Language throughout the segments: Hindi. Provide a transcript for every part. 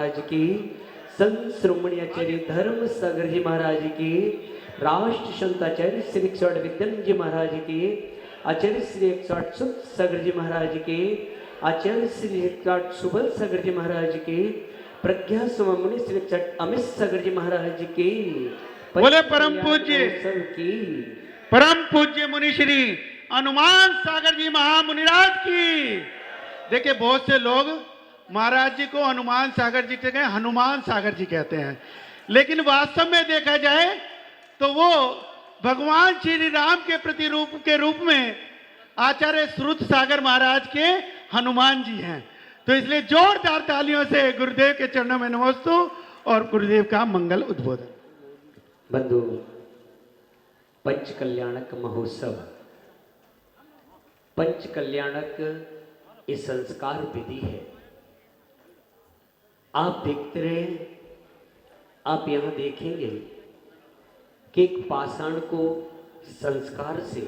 महाराज की, संत श्रोमणी आचार्य धर्म सागर जी महाराज की, राष्ट्र संत आचार्य श्री 108 विद्यानंद जी महाराज की, आचार्य श्री 108 सुत सागर जी महाराज की, आचार्य श्री 108 सुबल सागर जी महाराज की, प्रज्ञा सुममुनि श्री 108 अमित सागर जी महाराज की, बोले परम पूज्य की परम पूज्य मुनि श्री हनुमान सागर जी महामुनिराज की। देखिए बहुत से लोग महाराज जी को हनुमान सागर जी के हनुमान सागर जी कहते हैं, लेकिन वास्तव में देखा जाए तो वो भगवान श्री राम के प्रतिरूप के रूप में आचार्य श्रुत सागर महाराज के हनुमान जी हैं। तो इसलिए जोरदार तालियों से गुरुदेव के चरणों में नमस्तु और गुरुदेव का मंगल उद्बोधन। बंधु, पंच कल्याणक महोत्सव, पंच कल्याणक ये संस्कार विधि है। आप देखते रहे, आप यहां देखेंगे कि एक पाषाण को संस्कार से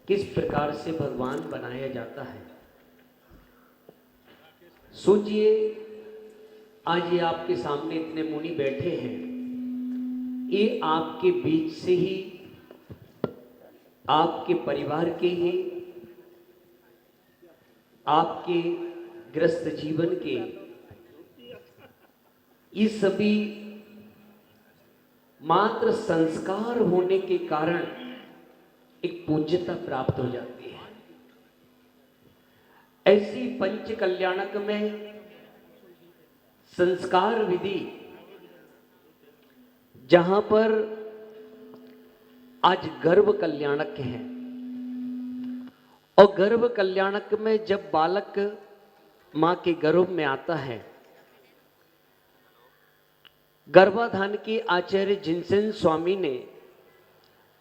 किस प्रकार से भगवान बनाया जाता है। सोचिए, आज ये आपके सामने इतने मुनि बैठे हैं, ये आपके बीच से ही, आपके परिवार के ही, आपके गृहस्थ जीवन के ये सभी मात्र संस्कार होने के कारण एक पूज्यता प्राप्त हो जाती है। ऐसी पंच कल्याणक में संस्कार विधि, जहां पर आज गर्भ कल्याणक है, और गर्भ कल्याणक में जब बालक मां के गर्भ में आता है, गर्भाधान के आचार्य जिनसेन स्वामी ने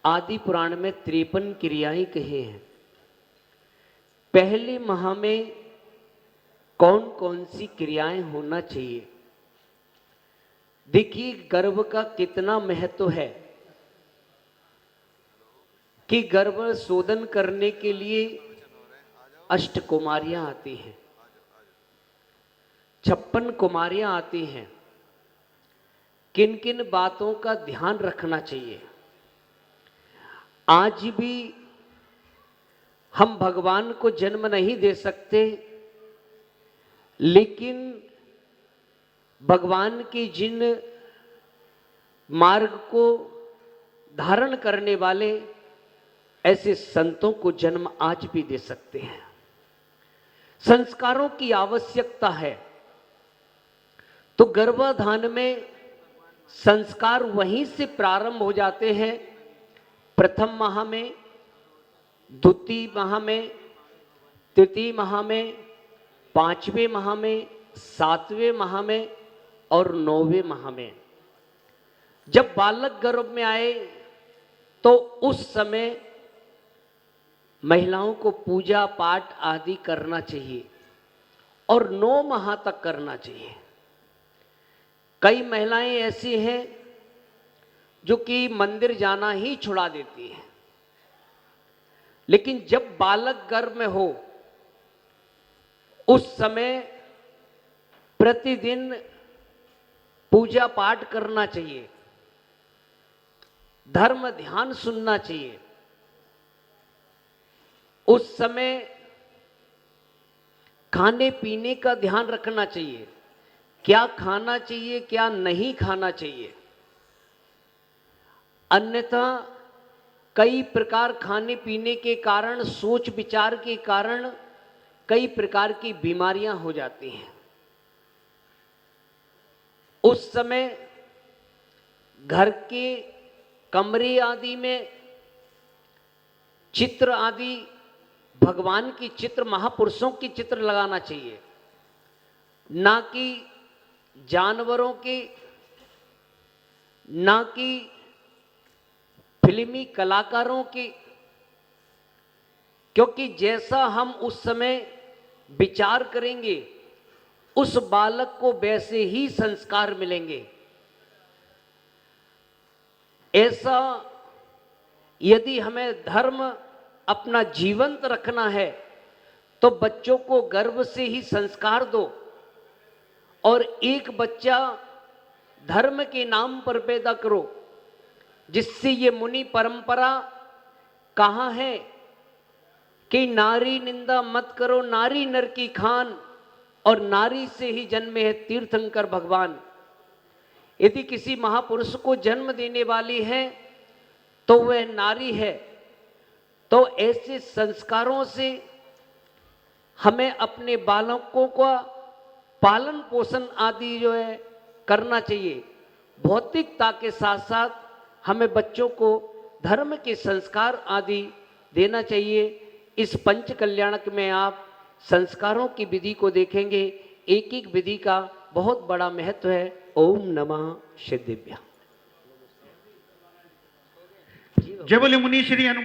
आदि पुराण में 53 क्रियाएं कही हैं। पहले माह में कौन कौन सी क्रियाएं होना चाहिए। देखिए गर्भ का कितना महत्व है कि गर्भ शोधन करने के लिए 8 कुमारियां आती हैं, 56 कुमारियां आती हैं। किन किन बातों का ध्यान रखना चाहिए। आज भी हम भगवान को जन्म नहीं दे सकते, लेकिन भगवान के जिन मार्ग को धारण करने वाले ऐसे संतों को जन्म आज भी दे सकते हैं। संस्कारों की आवश्यकता है, तो गर्भाधान में संस्कार वहीं से प्रारंभ हो जाते हैं। प्रथम माह में, द्वितीय माह में, तृतीय माह में, 5वें माह में, 7वें माह में और 9वें माह में। जब बालक गर्भ में आए तो उस समय महिलाओं को पूजा पाठ आदि करना चाहिए और 9 माह तक करना चाहिए। कई महिलाएं ऐसी हैं जो कि मंदिर जाना ही छुड़ा देती हैं, लेकिन जब बालक गर्भ में हो उस समय प्रतिदिन पूजा पाठ करना चाहिए, धर्म ध्यान सुनना चाहिए। उस समय खाने पीने का ध्यान रखना चाहिए, क्या खाना चाहिए क्या नहीं खाना चाहिए। अन्यथा कई प्रकार खाने पीने के कारण, सोच विचार के कारण कई प्रकार की बीमारियां हो जाती हैं। उस समय घर के कमरे आदि में चित्र आदि, भगवान की चित्र, महापुरुषों की चित्र लगाना चाहिए, ना कि जानवरों के, ना कि फिल्मी कलाकारों की। क्योंकि जैसा हम उस समय विचार करेंगे उस बालक को वैसे ही संस्कार मिलेंगे। ऐसा यदि हमें धर्म अपना जीवंत रखना है तो बच्चों को गर्भ से ही संस्कार दो और एक बच्चा धर्म के नाम पर पैदा करो, जिससे ये मुनि परंपरा कहाँ है कि नारी निंदा मत करो, नारी नर की खान, और नारी से ही जन्मे है तीर्थंकर भगवान। यदि किसी महापुरुष को जन्म देने वाली है तो वह नारी है। तो ऐसे संस्कारों से हमें अपने बालकों का पालन पोषण आदि जो है करना चाहिए। भौतिकता के साथ साथ हमें बच्चों को धर्म के संस्कार आदि देना चाहिए। इस पंच कल्याणक में आप संस्कारों की विधि को देखेंगे। एक एक विधि का बहुत बड़ा महत्व है। ओम नमः शिवाय। जय बोले मुनि श्री हनुमान।